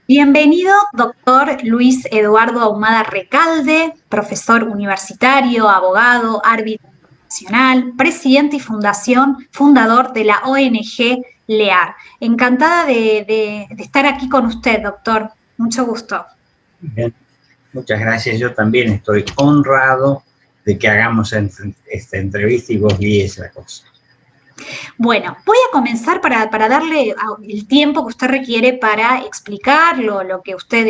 Bienvenido, doctor Luis Eduardo Ahumada Recalde, profesor universitario, abogado, árbitro internacional, presidente y fundador de la ONG LEAR. Encantada de estar aquí con usted, doctor. Mucho gusto. Bien, muchas gracias. Yo también estoy honrado de que hagamos esta entrevista y vos guíes la cosa. Bueno, voy a comenzar para darle el tiempo que usted requiere para explicar lo que usted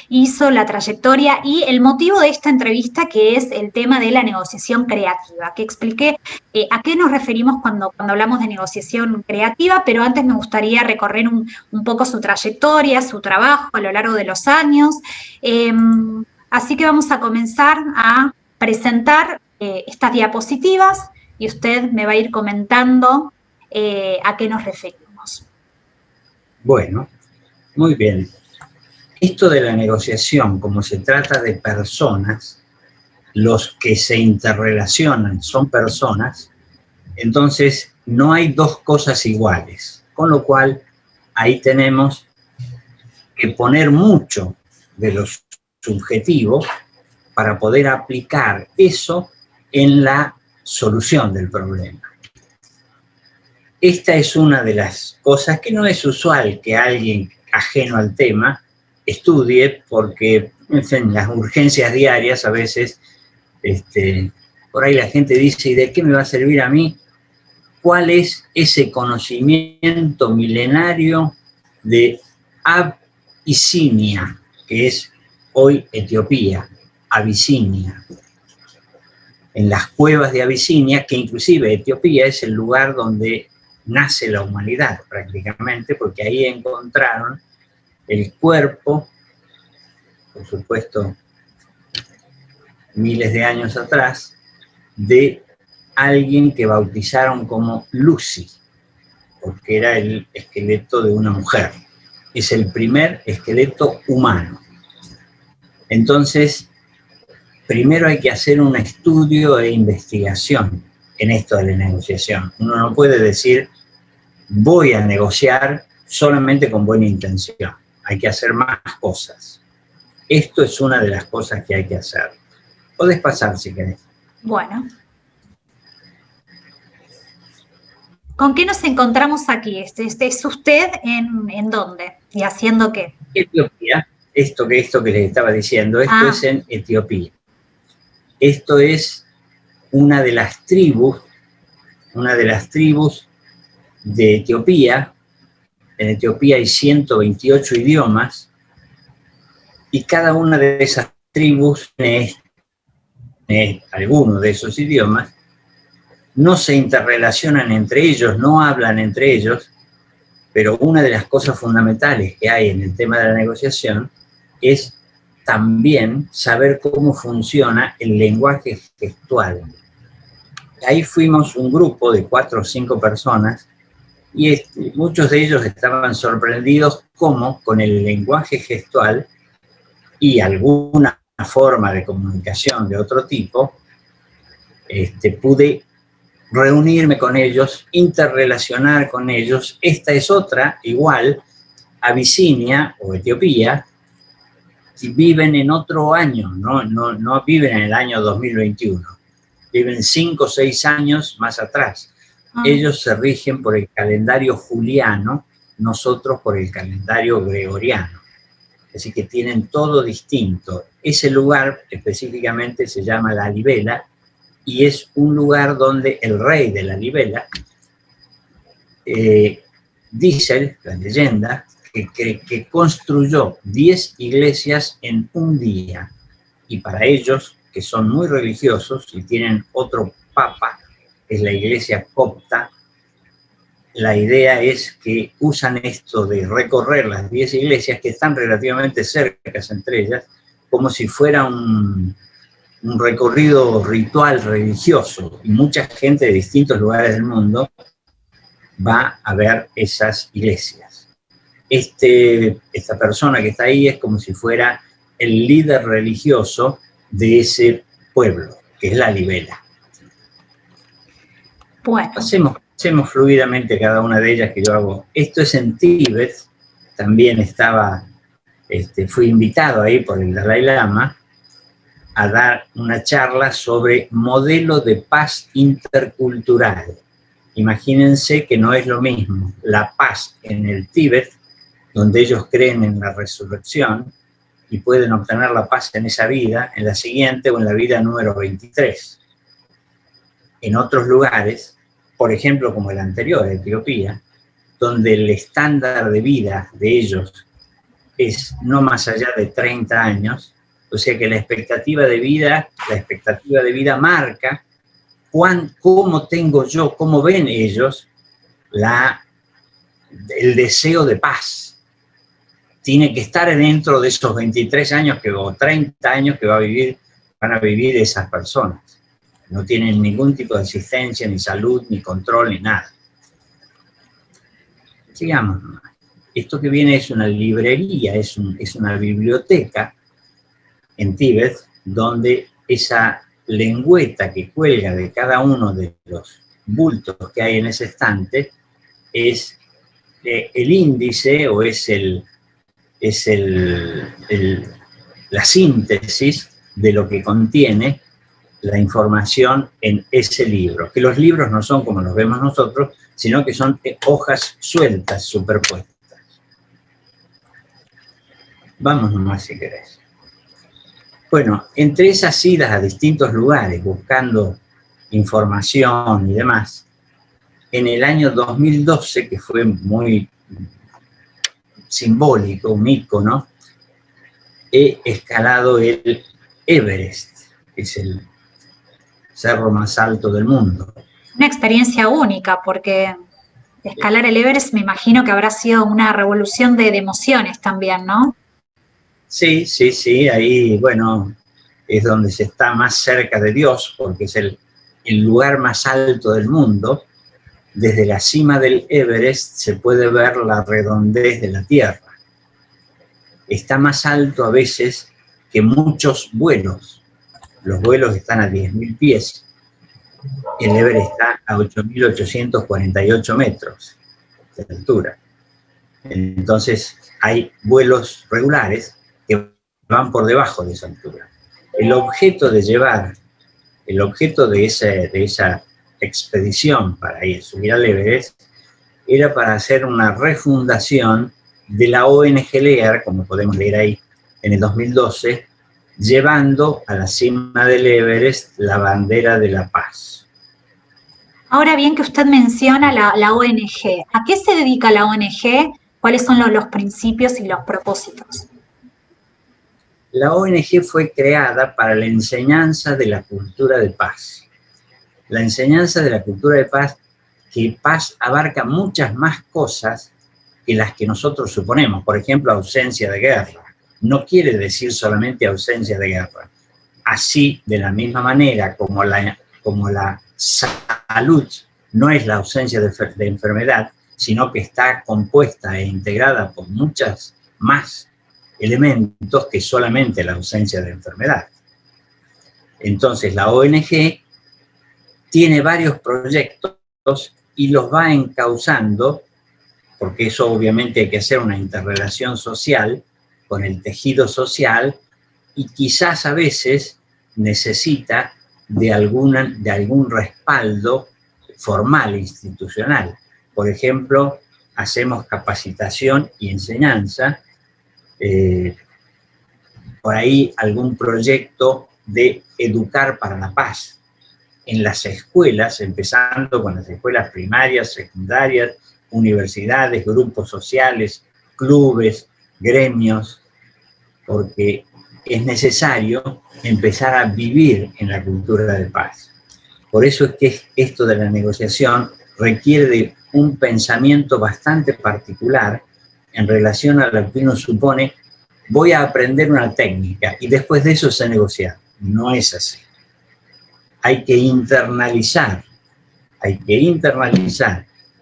hizo, la trayectoria y el motivo de esta entrevista, que es el tema de la negociación creativa, que expliqué a qué nos referimos cuando hablamos de negociación creativa, pero antes me gustaría recorrer un poco su trayectoria, su trabajo a lo largo de los años. Así que vamos a comenzar a presentar estas diapositivas y usted me va a ir comentando a qué nos referimos. Bueno, muy bien. Esto de la negociación, como se trata de personas, los que se interrelacionan son personas, entonces no hay dos cosas iguales, con lo cual ahí tenemos que poner mucho de lo subjetivo para poder aplicar eso en la solución del problema. Esta es una de las cosas que no es usual que alguien ajeno al tema estudie, porque en fin, las urgencias diarias a veces, por ahí la gente dice, ¿y de qué me va a servir a mí? ¿Cuál es ese conocimiento milenario de Abisinia, que es hoy Etiopía, Abisinia? En las cuevas de Abisinia, que inclusive Etiopía es el lugar donde nace la humanidad prácticamente, porque ahí encontraron el cuerpo, por supuesto, miles de años atrás, de alguien que bautizaron como Lucy, porque era el esqueleto de una mujer. Es el primer esqueleto humano. Entonces, primero hay que hacer un estudio e investigación en esto de la negociación. Uno no puede decir, voy a negociar solamente con buena intención. Hay que hacer más cosas. Esto es una de las cosas que hay que hacer. Podés pasar si querés. Bueno. ¿Con qué nos encontramos aquí? ¿Es usted en dónde? ¿Y haciendo qué? Etiopía. Esto que les estaba diciendo, esto es en Etiopía. Esto es una de las tribus de Etiopía. En Etiopía hay 128 idiomas y cada una de esas tribus tiene alguno de esos idiomas, no se interrelacionan entre ellos, no hablan entre ellos, pero una de las cosas fundamentales que hay en el tema de la negociación es también saber cómo funciona el lenguaje gestual. Ahí fuimos un grupo de 4 o 5 personas y muchos de ellos estaban sorprendidos cómo con el lenguaje gestual y alguna forma de comunicación de otro tipo, pude reunirme con ellos, interrelacionar con ellos. Esta es otra, igual, Abisinia o Etiopía, y viven en otro año, no viven en el año 2021, viven 5 o 6 años más atrás. Ellos se rigen por el calendario juliano, nosotros por el calendario gregoriano. Así que tienen todo distinto. Ese lugar específicamente se llama La Libela y es un lugar donde el rey de La Libela, dice la leyenda, que construyó 10 iglesias en un día. Y para ellos, que son muy religiosos y tienen otro papa, es la iglesia copta, la idea es que usan esto de recorrer las 10 iglesias, que están relativamente cercas entre ellas, como si fuera un recorrido ritual religioso y mucha gente de distintos lugares del mundo va a ver esas iglesias. Esta persona que está ahí es como si fuera el líder religioso de ese pueblo, que es la Libela. Bueno. Hacemos fluidamente cada una de ellas que yo hago. Esto es en Tíbet, también fui invitado ahí por el Dalai Lama a dar una charla sobre modelo de paz intercultural. Imagínense que no es lo mismo la paz en el Tíbet, donde ellos creen en la resurrección y pueden obtener la paz en esa vida, en la siguiente o en la vida número 23. En otros lugares, por ejemplo, como el anterior, Etiopía, donde el estándar de vida de ellos es no más allá de 30 años, o sea que la expectativa de vida marca cómo tengo yo, cómo ven ellos el deseo de paz. Tiene que estar dentro de esos 23 años o 30 años que van a vivir esas personas. No tienen ningún tipo de asistencia, ni salud, ni control, ni nada. Sigamos. Esto que viene es una librería, es una biblioteca en Tíbet, donde esa lengüeta que cuelga de cada uno de los bultos que hay en ese estante es el índice o es la síntesis de lo que contiene la información en ese libro. Que los libros no son como los vemos nosotros, sino que son hojas sueltas, superpuestas. Vamos nomás si querés. Bueno, entre esas idas a distintos lugares buscando información y demás, en el año 2012, que fue muy simbólico, un ícono, he escalado el Everest, que es el cerro más alto del mundo. Una experiencia única, porque escalar el Everest me imagino que habrá sido una revolución de emociones también, ¿no? Sí, ahí, bueno, es donde se está más cerca de Dios, porque es el lugar más alto del mundo. Desde la cima del Everest se puede ver la redondez de la Tierra. Está más alto a veces que muchos vuelos. Los vuelos están a 10.000 pies. El Everest está a 8.848 metros de altura. Entonces, hay vuelos regulares que van por debajo de esa altura. El objeto de esa expedición para subir al Everest era para hacer una refundación de la ONG LEAR, como podemos leer ahí, en el 2012, llevando a la cima del Everest la bandera de la paz. Ahora bien que usted menciona la ONG, ¿a qué se dedica la ONG? ¿Cuáles son los principios y los propósitos? La ONG fue creada para la enseñanza de la cultura de paz. La enseñanza de la cultura de paz, que paz abarca muchas más cosas que las que nosotros suponemos. Por ejemplo, ausencia de guerra. No quiere decir solamente ausencia de guerra. Así, de la misma manera como la salud no es la ausencia de enfermedad, sino que está compuesta e integrada por muchas más elementos que solamente la ausencia de enfermedad. Entonces, la ONG tiene varios proyectos y los va encauzando, porque eso obviamente hay que hacer una interrelación social con el tejido social y quizás a veces necesita de algún respaldo formal, institucional. Por ejemplo, hacemos capacitación y enseñanza, por ahí algún proyecto de educar para la paz en las escuelas, empezando con las escuelas primarias, secundarias, universidades, grupos sociales, clubes, gremios, porque es necesario empezar a vivir en la cultura de paz. Por eso es que esto de la negociación requiere de un pensamiento bastante particular en relación a lo que uno supone, voy a aprender una técnica y después de eso sé negociar. no es así. Hay que internalizar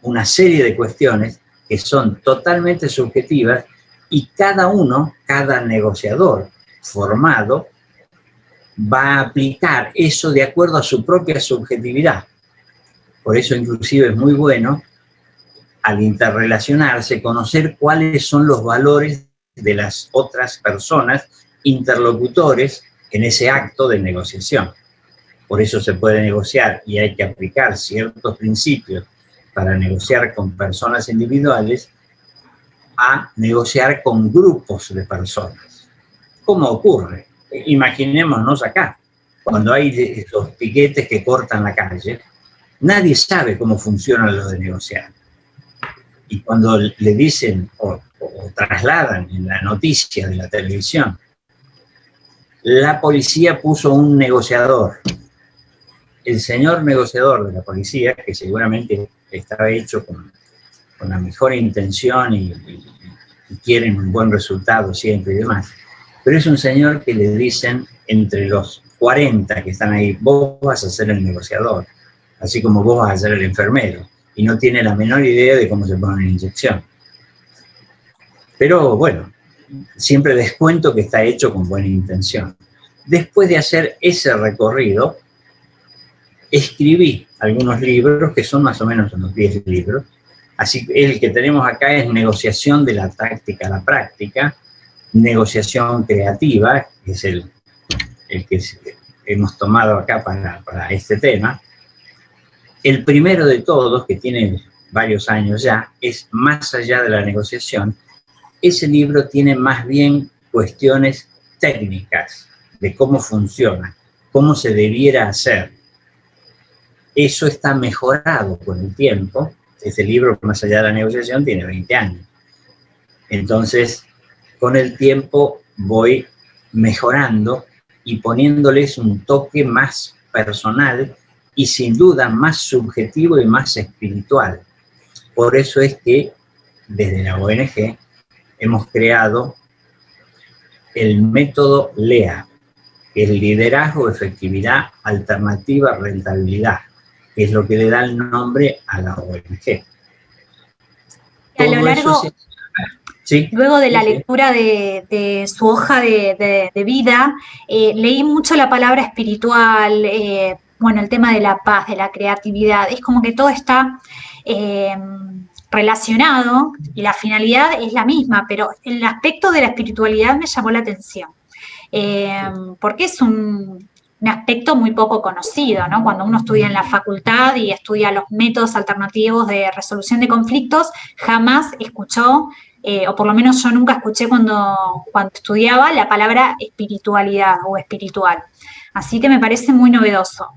una serie de cuestiones que son totalmente subjetivas y cada negociador formado va a aplicar eso de acuerdo a su propia subjetividad. Por eso inclusive es muy bueno, al interrelacionarse, conocer cuáles son los valores de las otras personas, interlocutores, en ese acto de negociación. Por eso se puede negociar y hay que aplicar ciertos principios para negociar con personas individuales a negociar con grupos de personas. ¿Cómo ocurre? Imaginémonos acá, cuando hay los piquetes que cortan la calle, nadie sabe cómo funciona lo de negociar. Y cuando le dicen o trasladan en la noticia de la televisión, la policía puso un negociador. El señor negociador de la policía, que seguramente estaba hecho con la mejor intención y quieren un buen resultado siempre y demás, pero es un señor que le dicen entre los 40 que están ahí, vos vas a ser el negociador, así como vos vas a ser el enfermero, y no tiene la menor idea de cómo se pone una inyección. Pero bueno, siempre descuento que está hecho con buena intención. Después de hacer ese recorrido, escribí algunos libros, que son más o menos unos 10 libros. Así que el que tenemos acá es Negociación de la táctica a la práctica, Negociación creativa, que es el que hemos tomado acá para este tema. El primero de todos, que tiene varios años ya, es Más allá de la negociación. Ese libro tiene más bien cuestiones técnicas de cómo funciona, cómo se debiera hacer. Eso está mejorado con el tiempo. Ese libro, Más allá de la negociación, tiene 20 años. Entonces, con el tiempo voy mejorando y poniéndoles un toque más personal y sin duda más subjetivo y más espiritual. Por eso es que desde la ONG hemos creado el método LEA, que es Liderazgo, Efectividad, Alternativa, Rentabilidad, que es lo que le da el nombre a la ONG. A lo largo, ¿sí? Luego de la lectura de su hoja de vida, leí mucho la palabra espiritual, bueno, el tema de la paz, de la creatividad, es como que todo está relacionado y la finalidad es la misma, pero el aspecto de la espiritualidad me llamó la atención, porque es un aspecto muy poco conocido, ¿no? Cuando uno estudia en la facultad y estudia los métodos alternativos de resolución de conflictos, jamás escuchó, o por lo menos yo nunca escuché cuando estudiaba la palabra espiritualidad o espiritual. Así que me parece muy novedoso.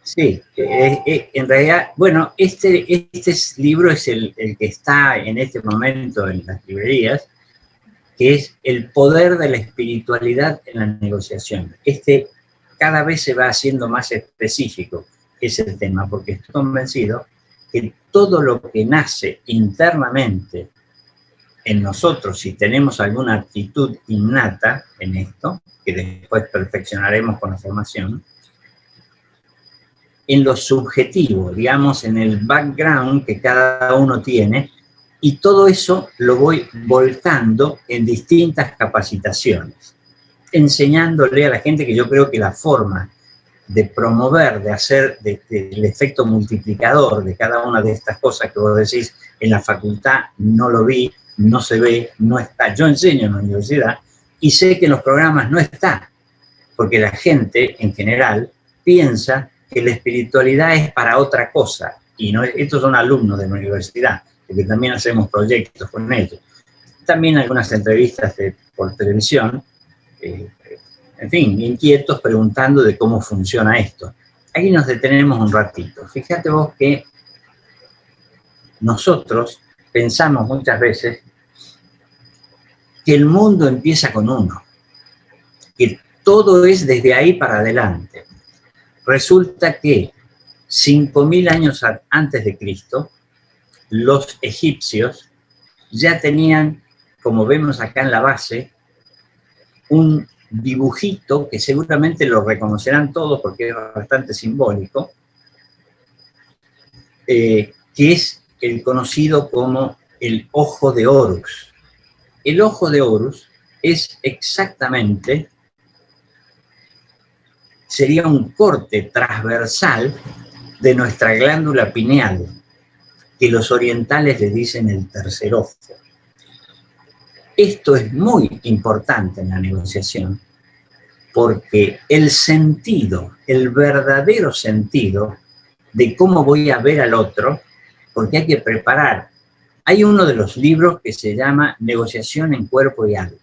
Sí, en realidad, bueno, este libro es el que está en este momento en las librerías, que es El poder de la espiritualidad en la negociación. Cada vez se va haciendo más específico ese tema, porque estoy convencido que todo lo que nace internamente en nosotros, si tenemos alguna actitud innata en esto, que después perfeccionaremos con la formación, en lo subjetivo, digamos, en el background que cada uno tiene, y todo eso lo voy volcando en distintas capacitaciones, enseñándole a la gente que yo creo que la forma de promover, de hacer el efecto multiplicador de cada una de estas cosas que vos decís, en la facultad no lo vi, no se ve, no está. Yo enseño en la universidad y sé que en los programas no está, porque la gente en general piensa que la espiritualidad es para otra cosa, y no, estos son alumnos de la universidad, porque también hacemos proyectos con ellos. También algunas entrevistas por televisión, en fin, inquietos preguntando de cómo funciona esto. Aquí nos detenemos un ratito. Fíjate vos que nosotros pensamos muchas veces que el mundo empieza con uno, que todo es desde ahí para adelante. Resulta que 5.000 años antes de Cristo, los egipcios ya tenían, como vemos acá en la base, un dibujito, que seguramente lo reconocerán todos porque es bastante simbólico, que es el conocido como el ojo de Horus. El ojo de Horus es exactamente, sería un corte transversal de nuestra glándula pineal, que los orientales le dicen el tercer ojo. Esto es muy importante en la negociación, porque el sentido, el verdadero sentido de cómo voy a ver al otro, porque hay que preparar. Hay uno de los libros que se llama Negociación en Cuerpo y Alma,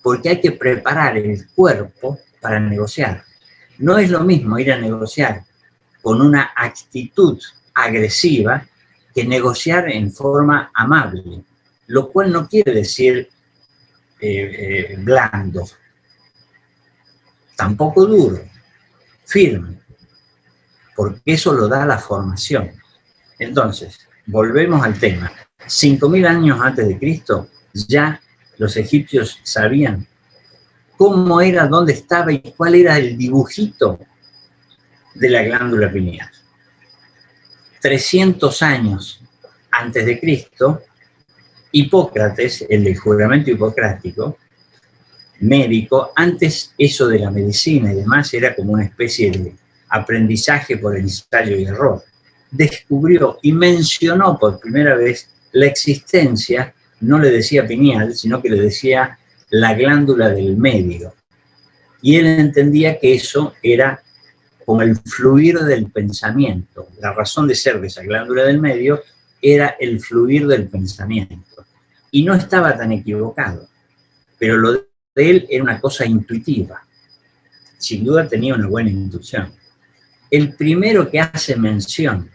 porque hay que preparar el cuerpo para negociar. No es lo mismo ir a negociar con una actitud agresiva que negociar en forma amable, lo cual no quiere decir blando, tampoco duro, firme, porque eso lo da la formación. Entonces, volvemos al tema. 5.000 años antes de Cristo, ya los egipcios sabían cómo era, dónde estaba y cuál era el dibujito de la glándula pineal. 300 años antes de Cristo, Hipócrates, el del juramento hipocrático, médico, antes eso de la medicina y demás era como una especie de aprendizaje por ensayo y error, descubrió y mencionó por primera vez la existencia, no le decía pineal, sino que le decía la glándula del medio. Y él entendía que eso era como el fluir del pensamiento. La razón de ser de esa glándula del medio era el fluir del pensamiento. Y no estaba tan equivocado, pero lo de él era una cosa intuitiva. Sin duda tenía una buena intuición. El primero que hace mención,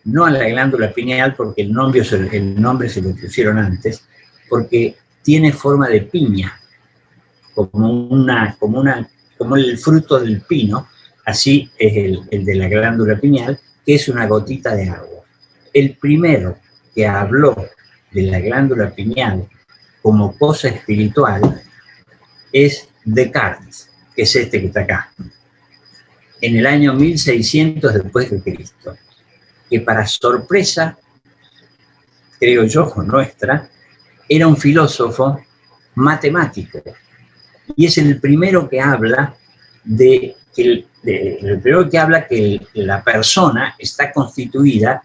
no a la glándula pineal, porque el nombre se lo pusieron antes, porque tiene forma de piña, como el fruto del pino, así es el de la glándula pineal, que es una gotita de agua. El primero que habló de la glándula pineal como cosa espiritual es Descartes, que es este que está acá, en el año 1600 después de Cristo, que para sorpresa, creo yo, nuestra, era un filósofo matemático, y es el primero que habla que la persona está constituida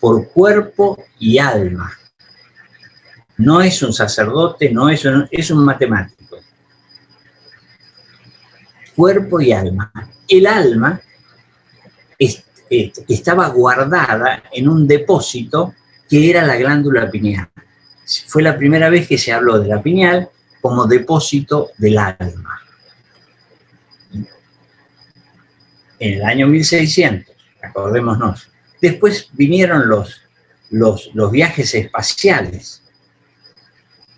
por cuerpo y alma. No es un sacerdote, es un matemático. Cuerpo y alma. El alma estaba guardada en un depósito que era la glándula pineal. Fue la primera vez que se habló de la pineal como depósito del alma. En el año 1600, acordémonos. Después vinieron los viajes espaciales,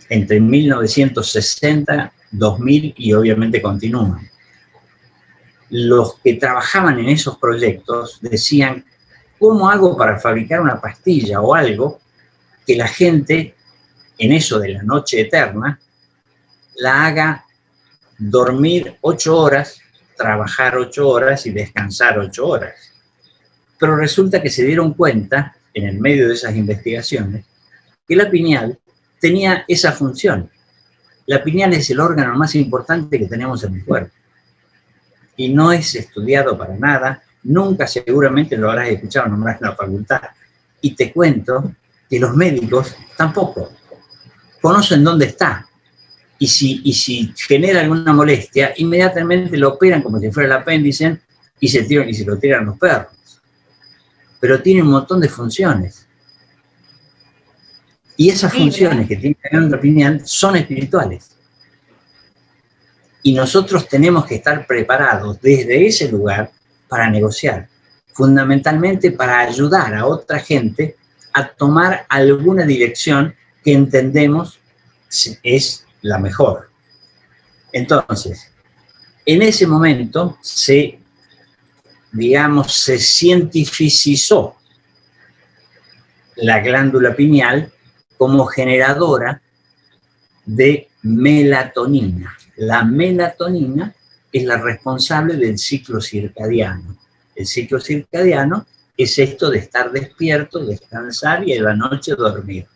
entre 1960, 2000 y obviamente continúan. Los que trabajaban en esos proyectos decían, ¿cómo hago para fabricar una pastilla o algo que la gente, en eso de la noche eterna, la haga dormir 8 horas, trabajar 8 horas y descansar 8 horas? Pero resulta que se dieron cuenta, en el medio de esas investigaciones, que la pineal tenía esa función. La pineal es el órgano más importante que tenemos en el cuerpo. Y no es estudiado para nada, nunca seguramente lo habrás escuchado nombrar en la facultad. Y te cuento que los médicos tampoco conocen dónde está. Y si genera alguna molestia, inmediatamente lo operan como si fuera el apéndice y se lo tiran los perros. Pero tiene un montón de funciones. Y esas funciones que tiene la glándula pineal son espirituales. Y nosotros tenemos que estar preparados desde ese lugar para negociar, fundamentalmente para ayudar a otra gente a tomar alguna dirección que entendemos es la mejor. Entonces, en ese momento se cientificizó la glándula pineal como generadora de melatonina. La melatonina es la responsable del ciclo circadiano. El ciclo circadiano es esto de estar despierto, descansar y a la noche dormir.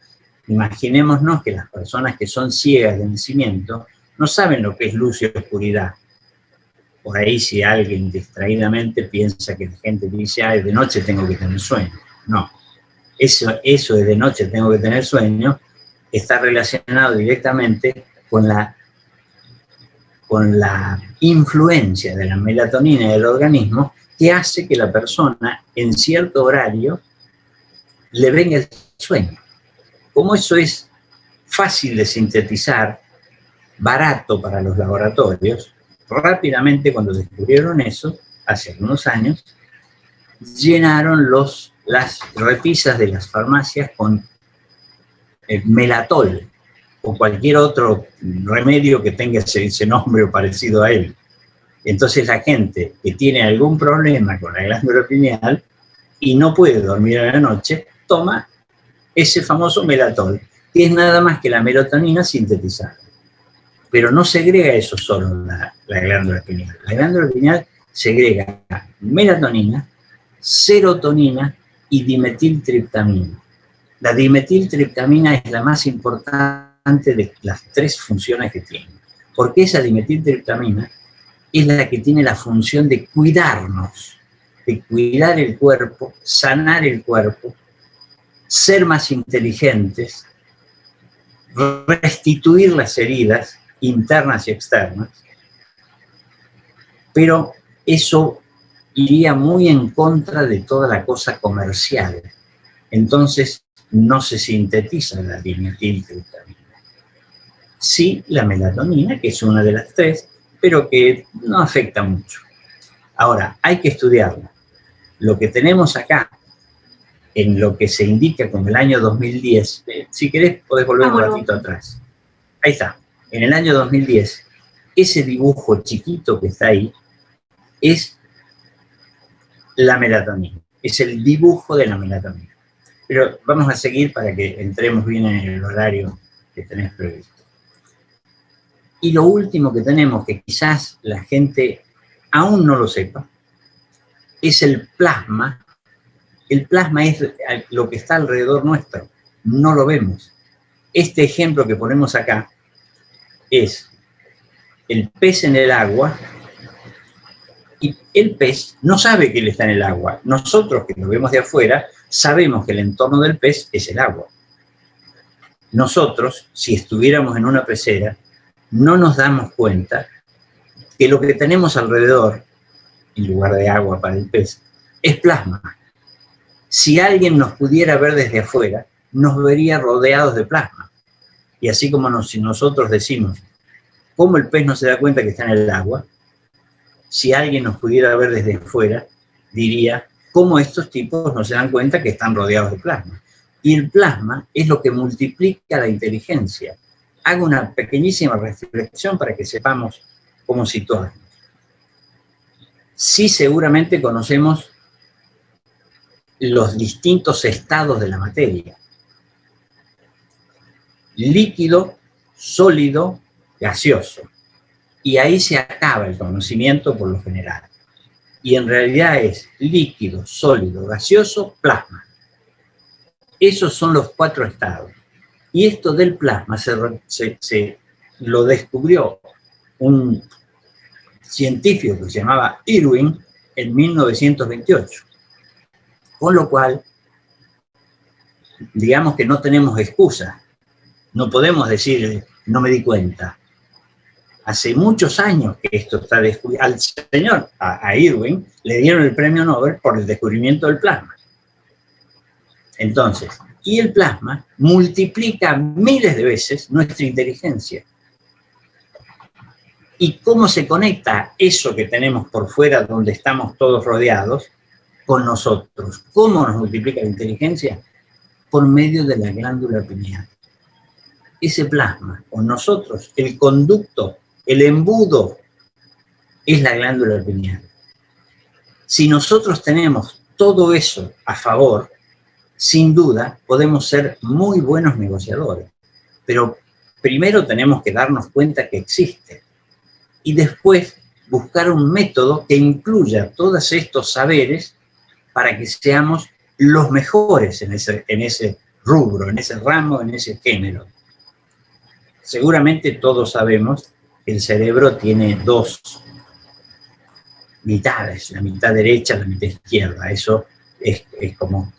Imaginémonos que las personas que son ciegas de nacimiento no saben lo que es luz y oscuridad. Por ahí si alguien distraídamente piensa que la gente dice, ay, de noche tengo que tener sueño. No, eso de noche tengo que tener sueño está relacionado directamente con la influencia de la melatonina del organismo que hace que la persona en cierto horario le venga el sueño. Como eso es fácil de sintetizar, barato para los laboratorios, rápidamente cuando descubrieron eso, hace algunos años, llenaron las repisas de las farmacias con melatol o cualquier otro remedio que tenga ese nombre o parecido a él. Entonces la gente que tiene algún problema con la glándula pineal y no puede dormir a la noche, toma ese famoso melatol, que es nada más que la melatonina sintetizada. Pero no segrega eso solo la glándula pineal. La glándula pineal segrega melatonina, serotonina y dimetiltriptamina. La dimetiltriptamina es la más importante de las tres funciones que tiene, porque esa dimetiltriptamina es la que tiene la función de cuidarnos, de cuidar el cuerpo, sanar el cuerpo, ser más inteligentes, restituir las heridas internas y externas, pero eso iría muy en contra de toda la cosa comercial. Entonces no se sintetiza la dimetiltriptamina. Sí, la melatonina, que es una de las tres, pero que no afecta mucho. Ahora, hay que estudiarla. Lo que tenemos acá, en lo que se indica como el año 2010, si querés podés volver un ratito atrás. Ahí está, en el año 2010, ese dibujo chiquito que está ahí es la melatonina, es el dibujo de la melatonina. Pero vamos a seguir para que entremos bien en el horario que tenés previsto. Y lo último que tenemos, que quizás la gente aún no lo sepa, es el plasma. El plasma es lo que está alrededor nuestro, no lo vemos. Este ejemplo que ponemos acá es el pez en el agua, y el pez no sabe que él está en el agua. Nosotros, que lo vemos de afuera, sabemos que el entorno del pez es el agua. Nosotros, si estuviéramos en una pecera, no nos damos cuenta que lo que tenemos alrededor, en lugar de agua para el pez, es plasma. Si alguien nos pudiera ver desde afuera, nos vería rodeados de plasma. Y así como si nosotros decimos, ¿cómo el pez no se da cuenta que está en el agua? Si alguien nos pudiera ver desde afuera, diría, ¿cómo estos tipos no se dan cuenta que están rodeados de plasma? Y el plasma es lo que multiplica la inteligencia. Hago una pequeñísima reflexión para que sepamos cómo situarnos. Sí, seguramente conocemos los distintos estados de la materia. Líquido, sólido, gaseoso. Y ahí se acaba el conocimiento por lo general. Y en realidad es líquido, sólido, gaseoso, plasma. Esos son los 4 estados. Y esto del plasma se lo descubrió un científico que se llamaba Irwin en 1928. Con lo cual, digamos que no tenemos excusa. No podemos decir, no me di cuenta. Hace muchos años que esto está descubierto. Al señor, a Irwin, le dieron el premio Nobel por el descubrimiento del plasma. Entonces, y el plasma multiplica miles de veces nuestra inteligencia. ¿Y cómo se conecta eso que tenemos por fuera, donde estamos todos rodeados, con nosotros? ¿Cómo nos multiplica la inteligencia? Por medio de la glándula pineal. Ese plasma, con nosotros, el conducto, el embudo, es la glándula pineal. Si nosotros tenemos todo eso a favor, sin duda podemos ser muy buenos negociadores. Pero primero tenemos que darnos cuenta que existe y después buscar un método que incluya todos estos saberes para que seamos los mejores en ese rubro, en ese ramo, en ese género. Seguramente todos sabemos que el cerebro tiene dos mitades, la mitad derecha y la mitad izquierda. Eso es como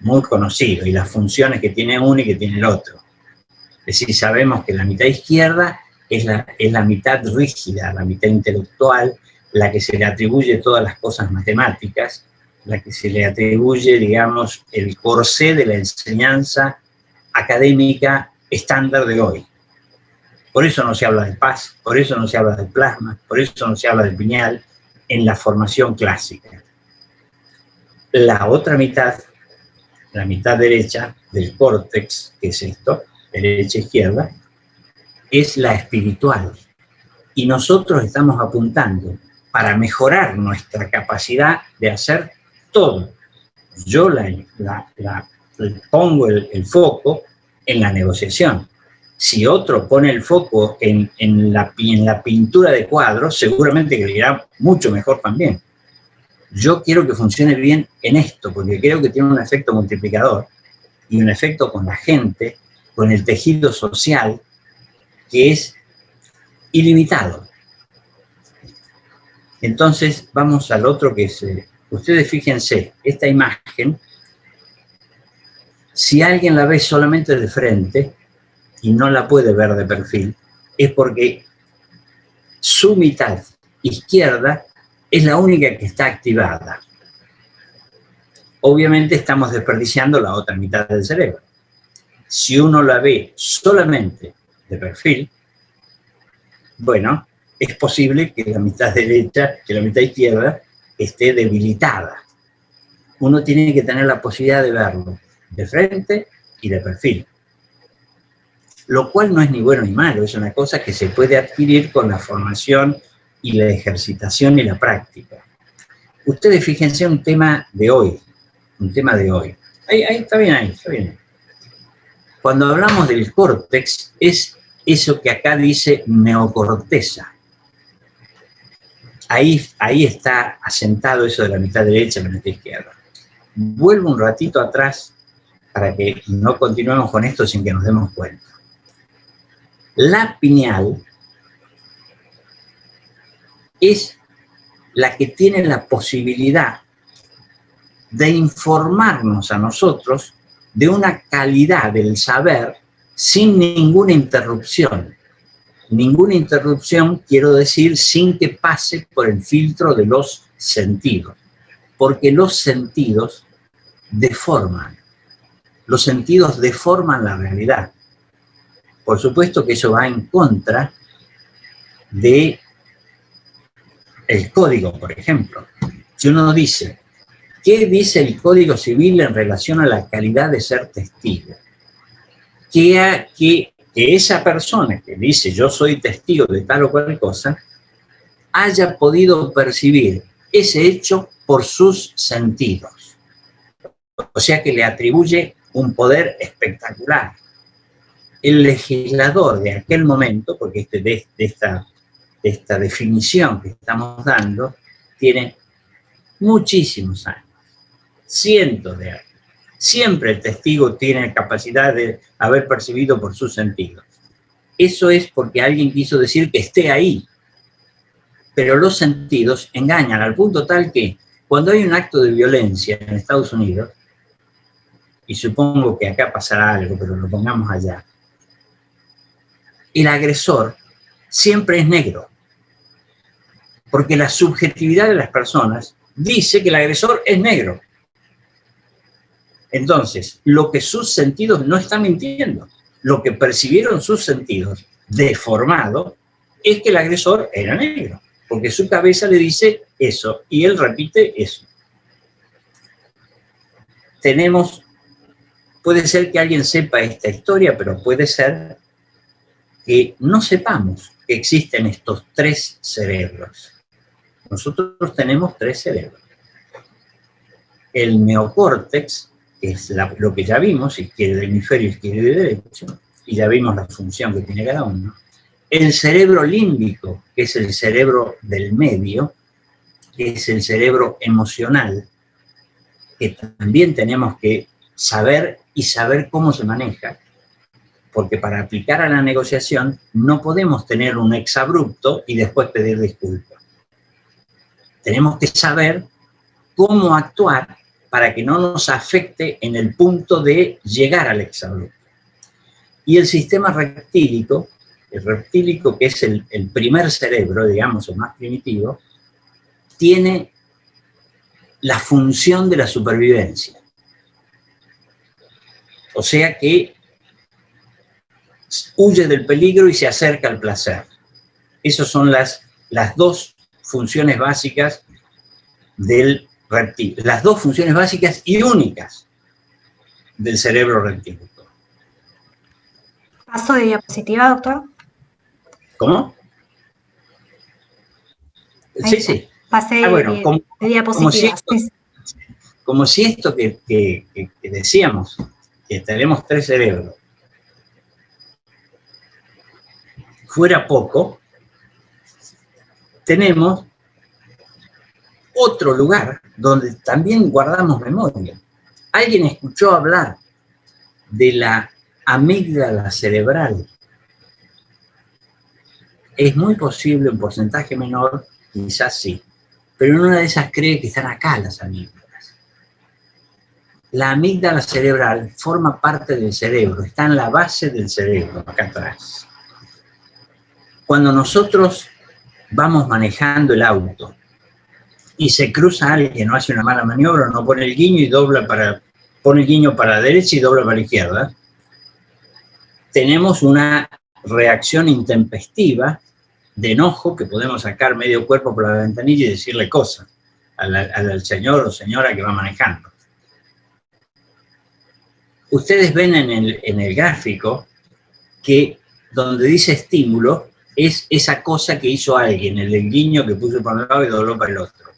muy conocido, y las funciones que tiene uno y que tiene el otro. Es decir, sabemos que la mitad izquierda es la mitad rígida, la mitad intelectual, la que se le atribuye todas las cosas matemáticas, la que se le atribuye, digamos, el corsé de la enseñanza académica estándar de hoy. Por eso no se habla de paz, por eso no se habla de plasma, por eso no se habla de pineal en la formación clásica. La otra mitad, la mitad derecha del córtex, que es esto, derecha-izquierda, es la espiritual. Y nosotros estamos apuntando para mejorar nuestra capacidad de hacer todo. Yo pongo el foco en la negociación. Si otro pone el foco en la pintura de cuadros, seguramente que le irá mucho mejor también. Yo quiero que funcione bien en esto, porque creo que tiene un efecto multiplicador y un efecto con la gente, con el tejido social, que es ilimitado. Entonces, vamos al otro que es... ustedes fíjense, esta imagen, si alguien la ve solamente de frente y no la puede ver de perfil, es porque su mitad izquierda es la única que está activada. Obviamente estamos desperdiciando la otra mitad del cerebro. Si uno la ve solamente de perfil, bueno, es posible que la mitad derecha, que la mitad izquierda esté debilitada. Uno tiene que tener la posibilidad de verlo de frente y de perfil. Lo cual no es ni bueno ni malo, es una cosa que se puede adquirir con la formación y la ejercitación y la práctica. Ustedes fíjense un tema de hoy, Ahí está bien, está bien. Cuando hablamos del córtex, es eso que acá dice neocorteza. Ahí está asentado eso de la mitad derecha y la mitad izquierda. Vuelvo un ratito atrás para que no continuemos con esto sin que nos demos cuenta. La pineal es la que tiene la posibilidad de informarnos a nosotros de una calidad del saber sin ninguna interrupción. Ninguna interrupción, quiero decir, sin que pase por el filtro de los sentidos. Porque los sentidos deforman. Los sentidos deforman la realidad. Por supuesto que eso va en contra de el código, por ejemplo. Si uno dice, ¿qué dice el Código Civil en relación a la calidad de ser testigo? Que esa persona que dice yo soy testigo de tal o cual cosa, haya podido percibir ese hecho por sus sentidos. O sea que le atribuye un poder espectacular. El legislador de aquel momento, porque de esta definición que estamos dando, tiene muchísimos años, cientos de años. Siempre el testigo tiene capacidad de haber percibido por sus sentidos. Eso es porque alguien quiso decir que esté ahí. Pero los sentidos engañan al punto tal que cuando hay un acto de violencia en Estados Unidos, y supongo que acá pasará algo, pero lo pongamos allá, el agresor siempre es negro. Porque la subjetividad de las personas dice que el agresor es negro. Entonces, lo que sus sentidos no están mintiendo, lo que percibieron sus sentidos deformado es que el agresor era negro, porque su cabeza le dice eso y él repite eso. Puede ser que alguien sepa esta historia, pero puede ser que no sepamos que existen estos tres cerebros. Nosotros tenemos tres cerebros. El neocórtex, que es lo que ya vimos, izquierdo, hemisferio izquierdo y derecho, y ya vimos la función que tiene cada uno. El cerebro límbico, que es el cerebro del medio, que es el cerebro emocional, que también tenemos que saber y saber cómo se maneja, porque para aplicar a la negociación no podemos tener un exabrupto y después pedir disculpas. Tenemos que saber cómo actuar para que no nos afecte en el punto de llegar al exabrupto. Y el sistema reptílico, que es el primer cerebro, digamos, el más primitivo, tiene la función de la supervivencia. O sea que huye del peligro y se acerca al placer. Esas son las dos funciones básicas del reptil, las dos funciones básicas y únicas del cerebro reptílico. ¿Paso de diapositiva, doctor? ¿Cómo? Sí, sí. Pasé de diapositiva. Como si esto que decíamos, que tenemos 3 cerebros, fuera poco, tenemos otro lugar donde también guardamos memoria. ¿Alguien escuchó hablar de la amígdala cerebral? Es muy posible, un porcentaje menor, quizás sí, pero en una de esas cree que están acá las amígdalas. La amígdala cerebral forma parte del cerebro, está en la base del cerebro, acá atrás. Cuando nosotros vamos manejando el auto y se cruza alguien, no hace una mala maniobra, no pone el guiño y pone el guiño para la derecha y dobla para la izquierda, tenemos una reacción intempestiva de enojo que podemos sacar medio cuerpo por la ventanilla y decirle cosas al señor o señora que va manejando. Ustedes ven en el gráfico que donde dice estímulo es esa cosa que hizo alguien, el guiño que puso para un lado y dobló para el otro.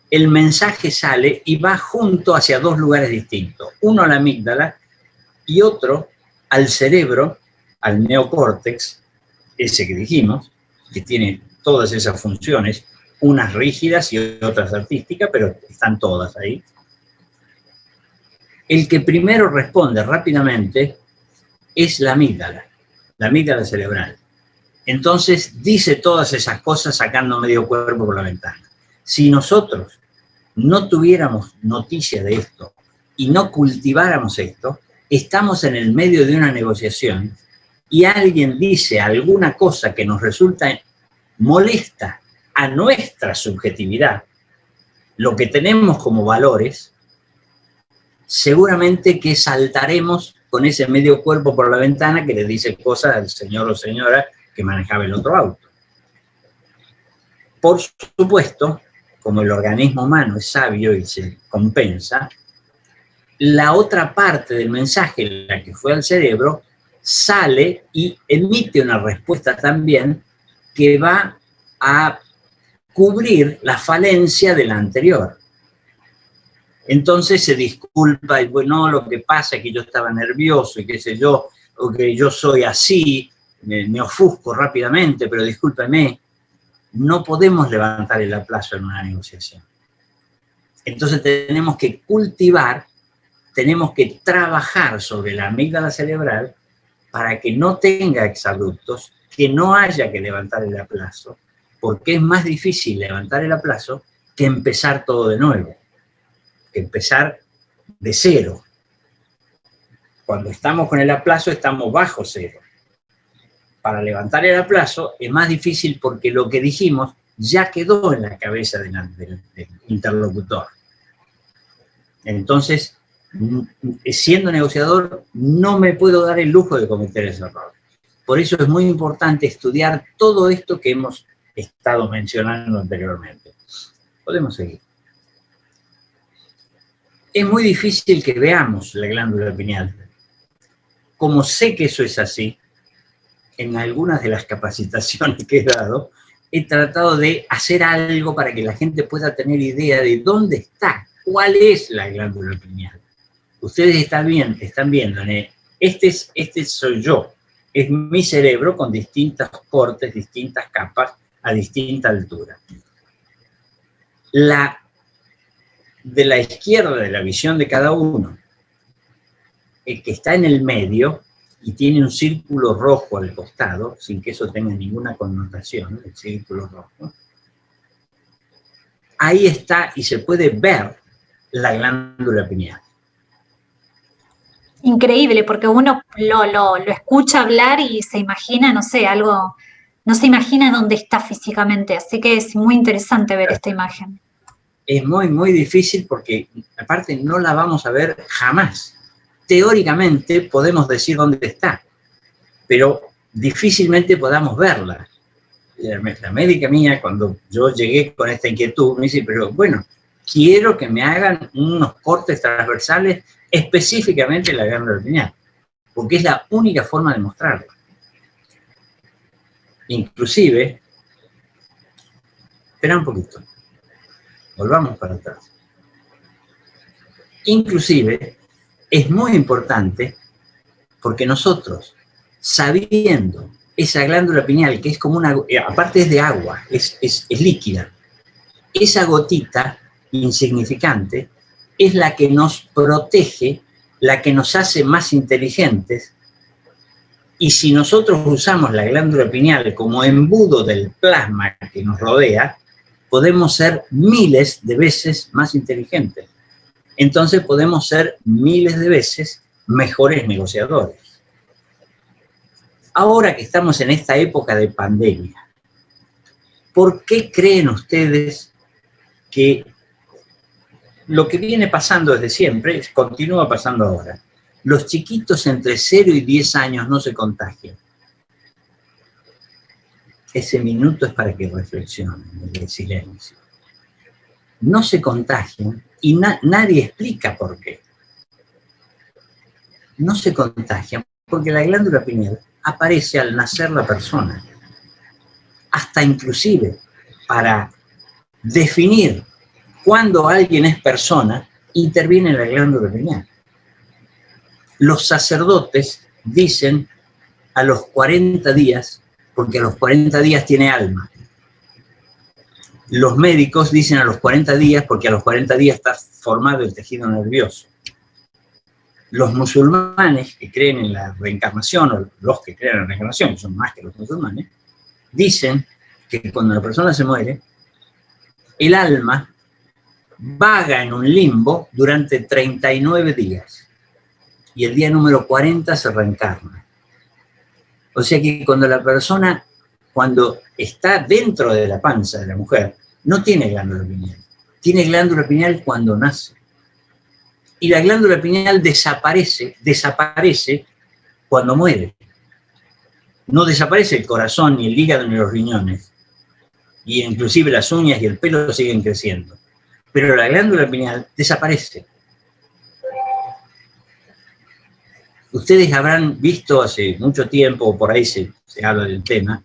El mensaje sale y va junto hacia 2 lugares distintos. Uno a la amígdala y otro al cerebro, al neocórtex, ese que dijimos, que tiene todas esas funciones, unas rígidas y otras artísticas, pero están todas ahí. El que primero responde rápidamente es la amígdala cerebral. Entonces dice todas esas cosas sacando medio cuerpo por la ventana. Si nosotros no tuviéramos noticia de esto y no cultiváramos esto, estamos en el medio de una negociación y alguien dice alguna cosa que nos resulta molesta a nuestra subjetividad, lo que tenemos como valores, seguramente que saltaremos con ese medio cuerpo por la ventana que le dice cosas al señor o señora que manejaba el otro auto. Por supuesto, como el organismo humano es sabio y se compensa, la otra parte del mensaje, la que fue al cerebro, sale y emite una respuesta también que va a cubrir la falencia de la anterior. Entonces se disculpa y bueno, lo que pasa es que yo estaba nervioso y qué sé yo, o que yo soy así, me ofusco rápidamente, pero discúlpeme, no podemos levantar el aplazo en una negociación. Entonces tenemos que cultivar, tenemos que trabajar sobre la amígdala cerebral para que no tenga exabruptos, que no haya que levantar el aplazo, porque es más difícil levantar el aplazo que empezar todo de nuevo, que empezar de cero. Cuando estamos con el aplazo estamos bajo cero. Para levantar el aplazo es más difícil porque lo que dijimos ya quedó en la cabeza del interlocutor. Entonces, siendo negociador, no me puedo dar el lujo de cometer ese error. Por eso es muy importante estudiar todo esto que hemos estado mencionando anteriormente. Podemos seguir. Es muy difícil que veamos la glándula pineal. Como sé que eso es así, en algunas de las capacitaciones que he dado, he tratado de hacer algo para que la gente pueda tener idea de dónde está, cuál es la glándula pineal. Ustedes están viendo Este soy yo, es mi cerebro con distintos cortes, distintas capas, a distinta altura. De la izquierda de la visión de cada uno, el que está en el medio y tiene un círculo rojo al costado, sin que eso tenga ninguna connotación, el círculo rojo, ahí está y se puede ver la glándula pineal. Increíble, porque uno lo escucha hablar y se imagina, no sé, algo, no se imagina dónde está físicamente, así que es muy interesante ver esta imagen. Es muy, muy difícil porque, aparte, no la vamos a ver jamás. Teóricamente podemos decir dónde está, pero difícilmente podamos verla. La médica mía, cuando yo llegué con esta inquietud, me dice, pero bueno, quiero que me hagan unos cortes transversales específicamente en la glándula pineal, porque es la única forma de mostrarlo. Inclusive, espera un poquito, volvamos para atrás. Inclusive, es muy importante porque nosotros, sabiendo esa glándula pineal, que es como una, aparte es de agua, es líquida, esa gotita insignificante es la que nos protege, la que nos hace más inteligentes, y si nosotros usamos la glándula pineal como embudo del plasma que nos rodea, podemos ser miles de veces más inteligentes. Entonces podemos ser miles de veces mejores negociadores. Ahora que estamos en esta época de pandemia, ¿por qué creen ustedes que lo que viene pasando desde siempre continúa pasando ahora? Los chiquitos entre 0 y 10 años no se contagian. Ese minuto es para que reflexionen, el silencio. No se contagian y nadie explica por qué. No se contagian porque la glándula pineal aparece al nacer la persona. Hasta inclusive para definir cuándo alguien es persona, interviene la glándula pineal. Los sacerdotes dicen a los 40 días, porque a los 40 días tiene alma. Los médicos dicen a los 40 días, porque a los 40 días está formado el tejido nervioso. Los musulmanes que creen en la reencarnación, o los que creen en la reencarnación, que son más que los musulmanes, dicen que cuando la persona se muere, el alma vaga en un limbo durante 39 días. Y el día número 40 se reencarna. O sea que cuando la persona, cuando está dentro de la panza de la mujer, no tiene glándula pineal. Tiene glándula pineal cuando nace. Y la glándula pineal desaparece cuando muere. No desaparece el corazón, ni el hígado, ni los riñones. Y inclusive las uñas y el pelo siguen creciendo. Pero la glándula pineal desaparece. Ustedes habrán visto hace mucho tiempo, o por ahí se habla del tema,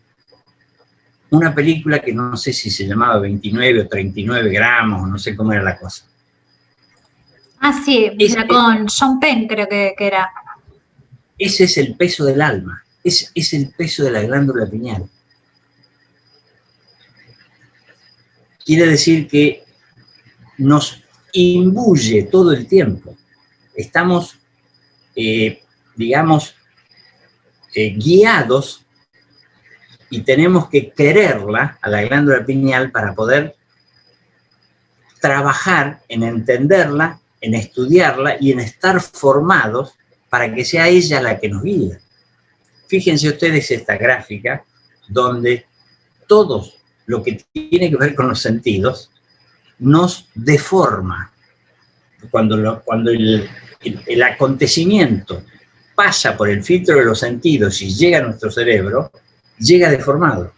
una película que no sé si se llamaba 29 o 39 gramos, o no sé cómo era la cosa. Ah, sí, era con Sean Penn, creo que era. Ese es el peso del alma, es el peso de la glándula pineal. Quiere decir que nos imbuye todo el tiempo. Estamos, digamos, guiados y tenemos que quererla a la glándula pineal para poder trabajar en entenderla, en estudiarla y en estar formados para que sea ella la que nos guíe. Fíjense ustedes esta gráfica donde todo lo que tiene que ver con los sentidos nos deforma. Cuando el acontecimiento pasa por el filtro de los sentidos y llega a nuestro cerebro, llega deformado.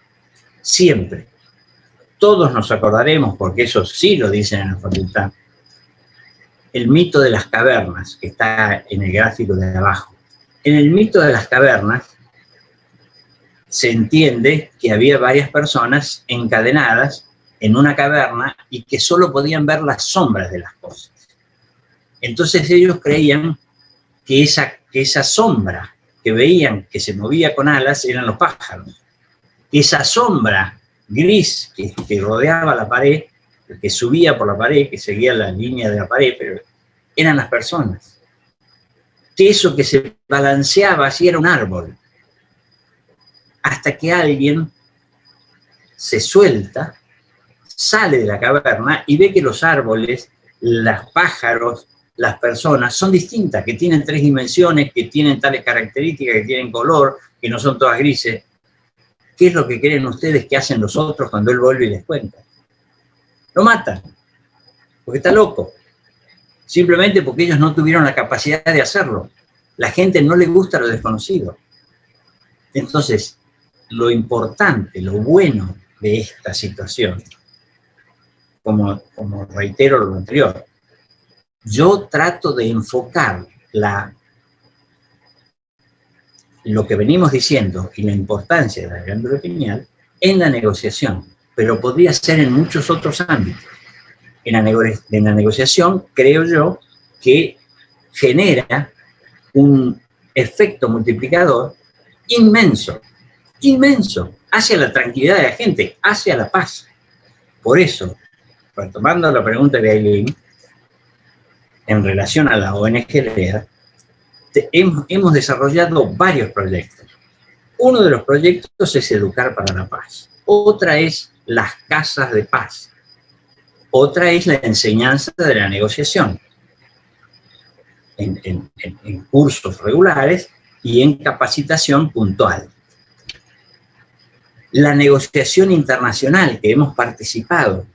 Siempre. Todos nos acordaremos, porque eso sí lo dicen en la facultad, el mito de las cavernas, que está en el gráfico de abajo. En el mito de las cavernas se entiende que había varias personas encadenadas en una caverna y que solo podían ver las sombras de las cosas. Entonces ellos creían que esa que esa sombra que veían que se movía con alas eran los pájaros. Esa sombra gris que rodeaba la pared, que subía por la pared, que seguía la línea de la pared, pero eran las personas. Que eso que se balanceaba así era un árbol. Hasta que alguien se suelta, sale de la caverna y ve que los árboles, los pájaros, las personas son distintas, que tienen 3 dimensiones, que tienen tales características, que tienen color, que no son todas grises. ¿Qué es lo que creen ustedes que hacen los otros cuando él vuelve y les cuenta? Lo matan, porque está loco. Simplemente porque ellos no tuvieron la capacidad de hacerlo. La gente no le gusta lo desconocido. Entonces, lo importante, lo bueno de esta situación, como reitero lo anterior, yo trato de enfocar lo que venimos diciendo y la importancia de la glándula pineal en la negociación, pero podría ser en muchos otros ámbitos. En la negociación, creo yo, que genera un efecto multiplicador inmenso, inmenso, hacia la tranquilidad de la gente, hacia la paz. Por eso, retomando la pregunta de Aileen, en relación a la ONG LEAD, hemos desarrollado varios proyectos. Uno de los proyectos es Educar para la Paz. Otra es las casas de paz. Otra es la enseñanza de la negociación. En cursos regulares y en capacitación puntual. La negociación internacional, que hemos participado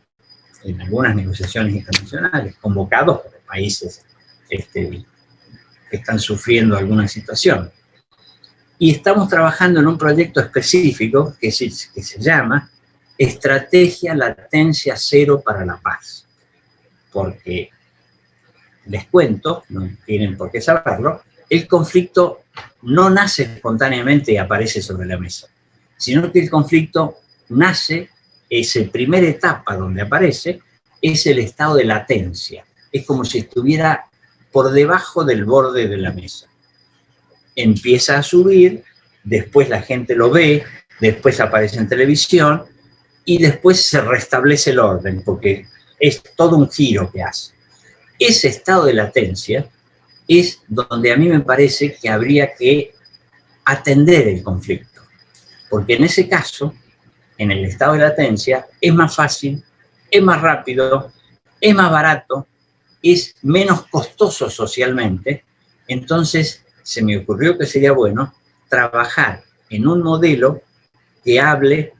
en algunas negociaciones internacionales, convocados por países que están sufriendo alguna situación. Y estamos trabajando en un proyecto específico que se llama Estrategia Latencia Cero para la Paz. Porque, les cuento, no tienen por qué saberlo, el conflicto no nace espontáneamente y aparece sobre la mesa, sino que el conflicto nace, esa primera etapa donde aparece, es el estado de latencia. Es como si estuviera por debajo del borde de la mesa. Empieza a subir, después la gente lo ve, después aparece en televisión, y después se restablece el orden, porque es todo un giro que hace. Ese estado de latencia es donde a mí me parece que habría que atender el conflicto. Porque en ese caso, en el estado de latencia, es más fácil, es más rápido, es más barato, es menos costoso socialmente. Entonces, se me ocurrió que sería bueno trabajar en un modelo que hable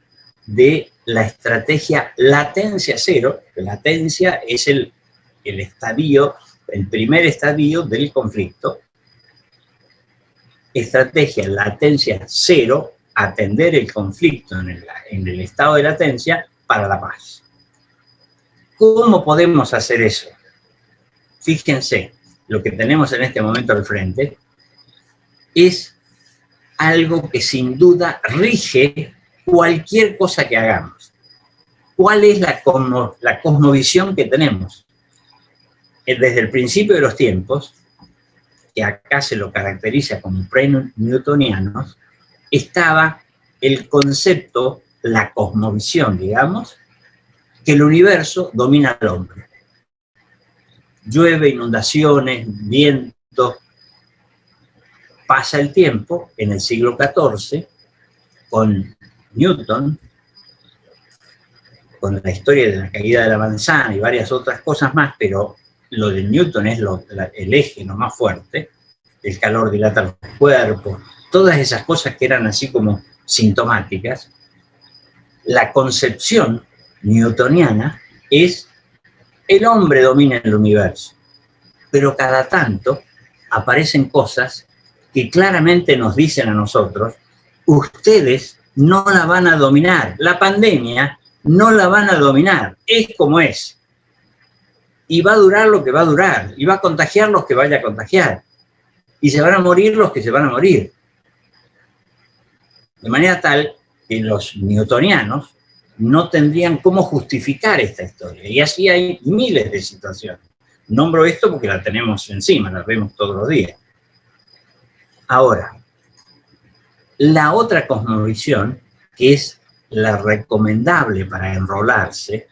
de la estrategia latencia cero. Latencia es el estadio, el primer estadio del conflicto. Estrategia latencia cero, atender el conflicto en el estado de latencia para la paz. ¿Cómo podemos hacer eso? Fíjense, lo que tenemos en este momento al frente es algo que sin duda rige cualquier cosa que hagamos. ¿Cuál es la cosmovisión que tenemos? Desde el principio de los tiempos, que acá se lo caracteriza como pre-newtonianos, estaba el concepto, la cosmovisión, digamos, que el universo domina al hombre. Llueve, inundaciones, viento. Pasa el tiempo, en el siglo XIV, con Newton, con la historia de la caída de la manzana y varias otras cosas más, pero lo de Newton es el eje no más fuerte, el calor dilata los cuerpos, todas esas cosas que eran así como sintomáticas. La concepción newtoniana es el hombre domina el universo, pero cada tanto aparecen cosas que claramente nos dicen a nosotros, ustedes no la van a dominar, la pandemia no la van a dominar, es como es. Y va a durar lo que va a durar, y va a contagiar los que vaya a contagiar, y se van a morir los que se van a morir. De manera tal que los newtonianos no tendrían cómo justificar esta historia. Y así hay miles de situaciones. Nombro esto porque la tenemos encima, la vemos todos los días. Ahora, la otra cosmovisión, que es la recomendable para enrolarse,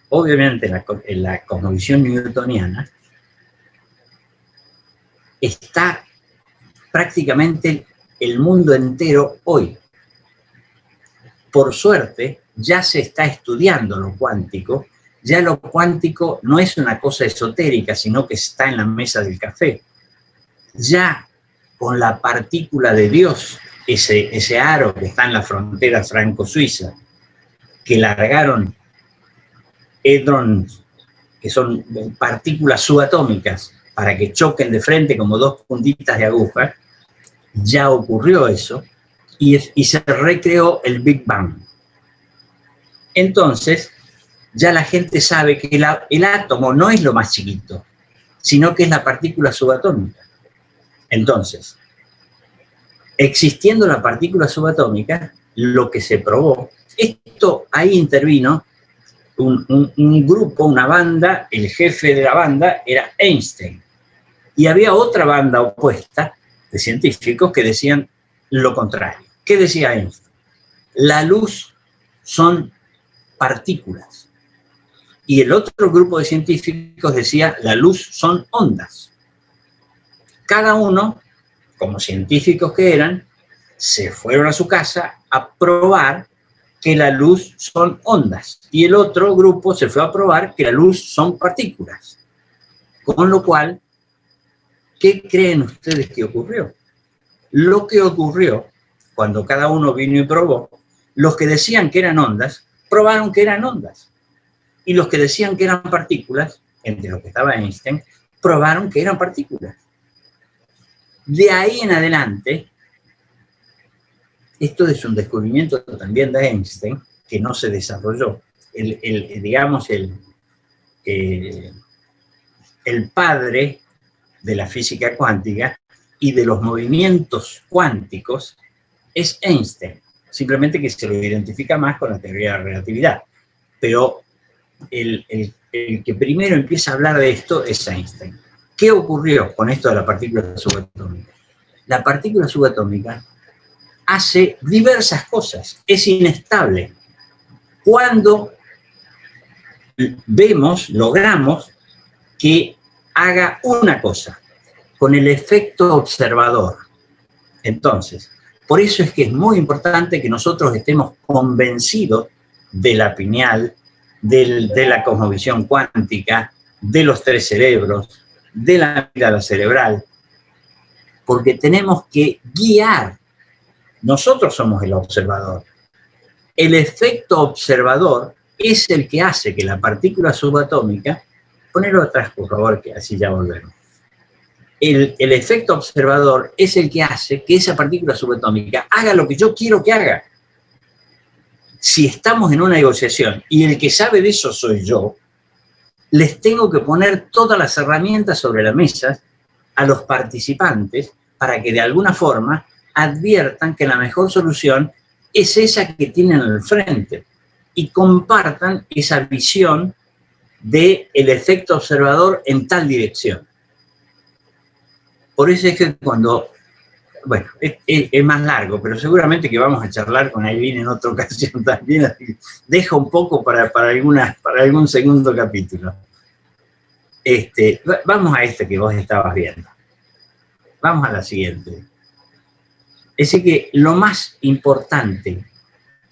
obviamente la cosmovisión newtoniana, está prácticamente el mundo entero hoy. Por suerte, ya se está estudiando lo cuántico, ya lo cuántico no es una cosa esotérica, sino que está en la mesa del café. Ya con la partícula de Dios, ese aro que está en la frontera franco-suiza, que largaron hadrones, que son partículas subatómicas, para que choquen de frente como dos puntitas de aguja, ya ocurrió eso, y se recreó el Big Bang. Entonces, ya la gente sabe que el átomo no es lo más chiquito, sino que es la partícula subatómica. Entonces, existiendo la partícula subatómica, lo que se probó, ahí intervino un grupo, una banda, el jefe de la banda era Einstein. Y había otra banda opuesta de científicos que decían lo contrario. ¿Qué decía Einstein? La luz son partículas. Y el otro grupo de científicos decía la luz son ondas. Cada uno, como científicos que eran, se fueron a su casa a probar que la luz son ondas. Y el otro grupo se fue a probar que la luz son partículas. Con lo cual, ¿qué creen ustedes que ocurrió? Lo que ocurrió, cuando cada uno vino y probó, los que decían que eran ondas, probaron que eran ondas. Y los que decían que eran partículas, entre los que estaba Einstein, probaron que eran partículas. De ahí en adelante, esto es un descubrimiento también de Einstein, que no se desarrolló. Digamos, el padre de la física cuántica y de los movimientos cuánticos es Einstein. Simplemente que se lo identifica más con la teoría de la relatividad. Pero el que primero empieza a hablar de esto es Einstein. ¿Qué ocurrió con esto de la partícula subatómica? La partícula subatómica hace diversas cosas, es inestable. Cuando logramos que haga una cosa, con el efecto observador. Entonces, por eso es que es muy importante que nosotros estemos convencidos de la pineal, de la cosmovisión cuántica, de los tres cerebros, de la amígdala cerebral, porque tenemos que guiar. Nosotros somos el observador. El efecto observador es el que hace que la partícula subatómica, ponelo atrás, por favor, que así ya volvemos. El efecto observador es el que hace que esa partícula subatómica haga lo que yo quiero que haga. Si estamos en una negociación y el que sabe de eso soy yo, les tengo que poner todas las herramientas sobre la mesa a los participantes para que de alguna forma adviertan que la mejor solución es esa que tienen al frente y compartan esa visión del efecto observador en tal dirección. Por eso es que cuando, bueno, es más largo, pero seguramente que vamos a charlar con Aileen en otra ocasión también, así deja un poco para algún segundo capítulo. Vamos a este que vos estabas viendo. Vamos a la siguiente. Es decir, que lo más importante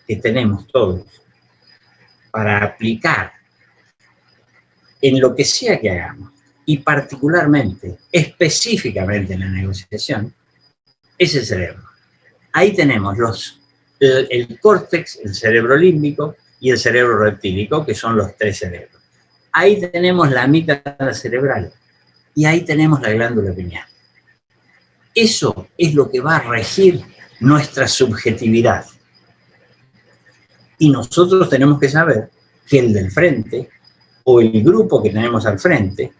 que tenemos todos para aplicar en lo que sea que hagamos, y particularmente, específicamente en la negociación, es el cerebro. Ahí tenemos el córtex, el cerebro límbico y el cerebro reptílico, que son los tres cerebros. Ahí tenemos la amígdala cerebral y ahí tenemos la glándula pineal. Eso es lo que va a regir nuestra subjetividad. Y nosotros tenemos que saber que el del frente, o el grupo que tenemos al frente,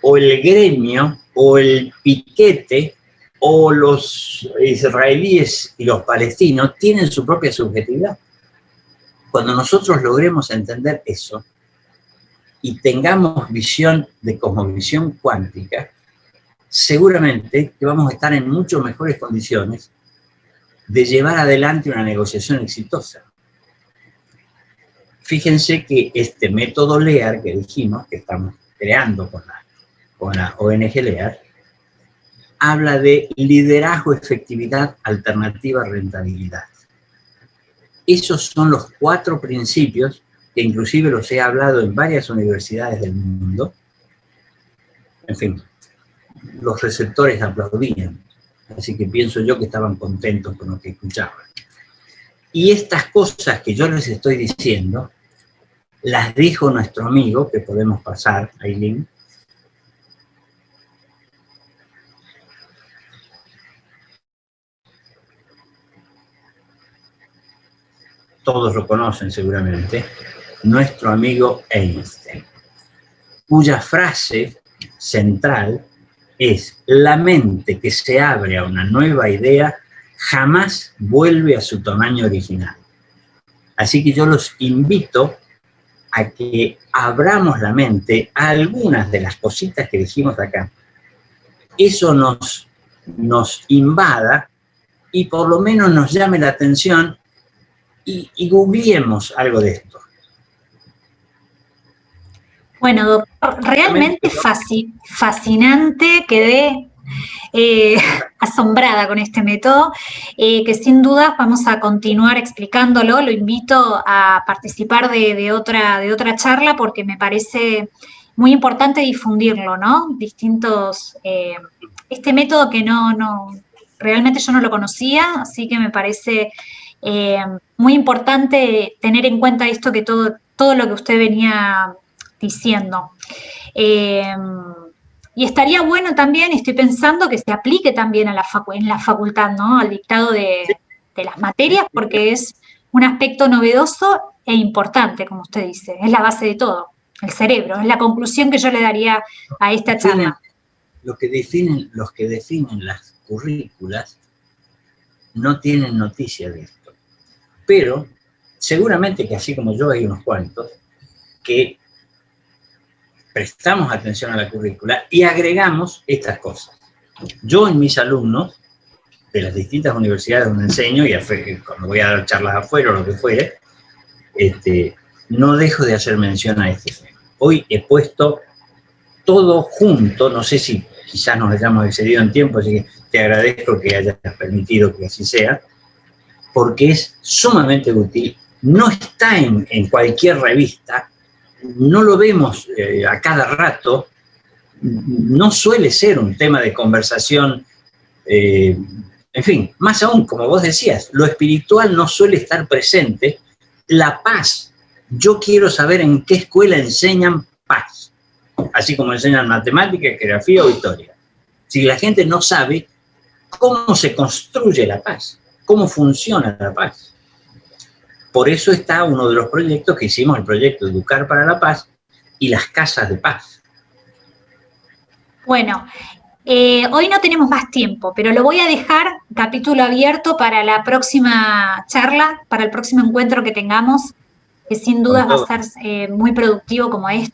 o el gremio, o el piquete, o los israelíes y los palestinos tienen su propia subjetividad. Cuando nosotros logremos entender eso y tengamos visión de cosmovisión cuántica, seguramente que vamos a estar en mucho mejores condiciones de llevar adelante una negociación exitosa. Fíjense que este método LEAR que dijimos, que estamos creando con la ONG LEAR, habla de liderazgo, efectividad, alternativa, rentabilidad. Esos son los 4 principios que inclusive los he hablado en varias universidades del mundo. En fin, los receptores aplaudían, así que pienso yo que estaban contentos con lo que escuchaban. Y estas cosas que yo les estoy diciendo, las dijo nuestro amigo, que podemos pasar, Aileen. Todos lo conocen seguramente, nuestro amigo Einstein, cuya frase central es: la mente que se abre a una nueva idea jamás vuelve a su tamaño original. Así que yo los invito a que abramos la mente a algunas de las cositas que dijimos acá. Eso nos invada y por lo menos nos llame la atención y googleemos algo de esto. Bueno, doctor, realmente fascinante, quedé asombrada con este método, que sin duda vamos a continuar explicándolo. Lo invito a participar de otra charla porque me parece muy importante difundirlo, ¿no? Este método que realmente yo no lo conocía, así que me parece muy importante tener en cuenta esto, que todo lo que usted venía diciendo. Y estaría bueno también, estoy pensando, que se aplique también en la facultad, ¿no? Al dictado de las materias, porque es un aspecto novedoso e importante, como usted dice. Es la base de todo, el cerebro. Es la conclusión que yo le daría a esta charla. Los que definen las currículas no tienen noticia de esto. Pero seguramente que así como yo hay unos cuantos que prestamos atención a la currícula y agregamos estas cosas. Yo en mis alumnos de las distintas universidades donde enseño, y cuando voy a dar charlas afuera o lo que fuere, no dejo de hacer mención a este tema. Hoy he puesto todo junto, no sé si quizás nos hayamos excedido en tiempo, así que te agradezco que hayas permitido que así sea, porque es sumamente útil, no está en cualquier revista, no lo vemos a cada rato, no suele ser un tema de conversación, en fin, más aún, como vos decías, lo espiritual no suele estar presente, la paz. Yo quiero saber en qué escuela enseñan paz, así como enseñan matemática, geografía o historia. Si la gente no sabe cómo se construye la paz, cómo funciona la paz. Por eso está uno de los proyectos que hicimos, el proyecto Educar para la Paz y las casas de paz. Bueno, hoy no tenemos más tiempo, pero lo voy a dejar capítulo abierto para la próxima charla, para el próximo encuentro que tengamos, que sin duda va a ser muy productivo como este.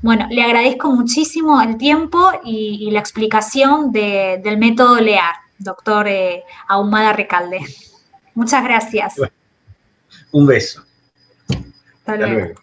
Bueno, le agradezco muchísimo el tiempo y la explicación del método LEAR, doctor Ahumada Recalde. Muchas gracias. Un beso. Hasta luego.